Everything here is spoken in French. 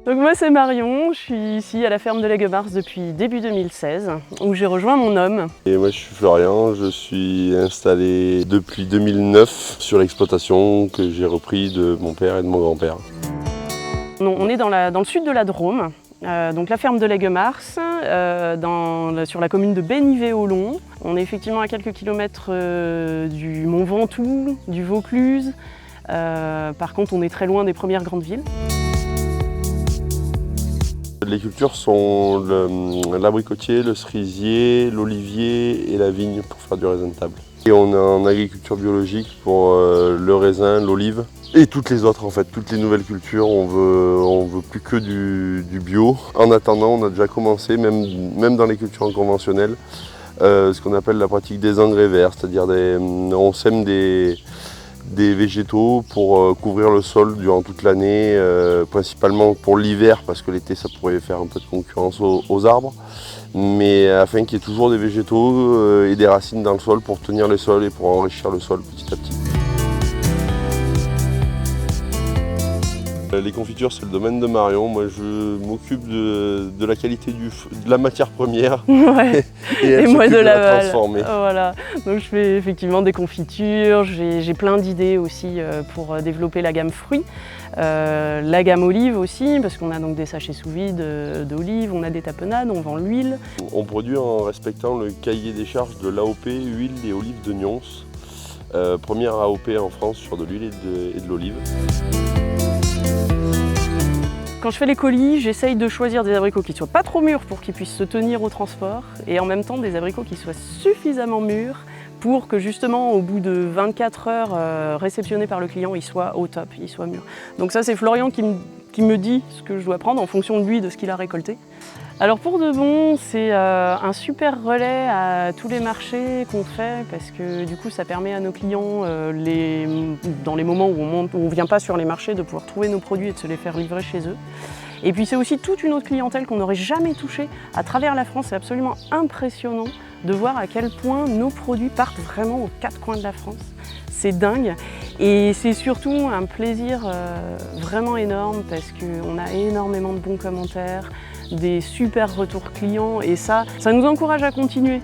Donc moi c'est Marion, je suis ici à la ferme de Leguemars depuis début 2016 où j'ai rejoint mon homme. Et moi je suis Florian, je suis installé depuis 2009 sur l'exploitation que j'ai repris de mon père et de mon grand-père. On est dans le sud de la Drôme, donc la ferme de Leguemars, sur la commune de Bénivay-Ollon. On est effectivement à quelques kilomètres du Mont Ventoux, du Vaucluse. Par contre on est très loin des premières grandes villes. Les cultures sont l'abricotier, le cerisier, l'olivier et la vigne pour faire du raisin de table. Et on est en agriculture biologique pour le raisin, l'olive et toutes les autres en fait, toutes les nouvelles cultures. On veut plus que du bio. En attendant, on a déjà commencé, même dans les cultures conventionnelles, ce qu'on appelle la pratique des engrais verts, c'est-à-dire on sème des végétaux pour couvrir le sol durant toute l'année, principalement pour l'hiver parce que l'été ça pourrait faire un peu de concurrence aux arbres, mais afin qu'il y ait toujours des végétaux et des racines dans le sol pour tenir le sol et pour enrichir le sol petit à petit. Les confitures, c'est le domaine de Marion. Moi, je m'occupe de la qualité de la matière première Ouais. et elle moi s'occupe de la l'aval. transformer. Voilà. Donc je fais effectivement des confitures, j'ai plein d'idées aussi pour développer la gamme fruits. La gamme olive aussi, parce qu'on a donc des sachets sous vide d'olive, on a des tapenades, on vend l'huile. On produit en respectant le cahier des charges de l'AOP, huile et olive de Nyons. Première AOP en France sur de l'huile et de l'olive. Quand je fais les colis, j'essaye de choisir des abricots qui ne soient pas trop mûrs pour qu'ils puissent se tenir au transport et en même temps des abricots qui soient suffisamment mûrs pour que justement au bout de 24 heures réceptionnés par le client, ils soient au top, ils soient mûrs. Donc ça c'est Florian qui me dit ce que je dois prendre en fonction de lui, de ce qu'il a récolté. Alors pour de bon, c'est un super relais à tous les marchés qu'on fait parce que du coup ça permet à nos clients, dans les moments où on ne vient pas sur les marchés, de pouvoir trouver nos produits et de se les faire livrer chez eux. Et puis c'est aussi toute une autre clientèle qu'on n'aurait jamais touchée à travers la France. C'est absolument impressionnant de voir à quel point nos produits partent vraiment aux quatre coins de la France. C'est dingue et c'est surtout un plaisir vraiment énorme parce qu'on a énormément de bons commentaires, des super retours clients et ça nous encourage à continuer.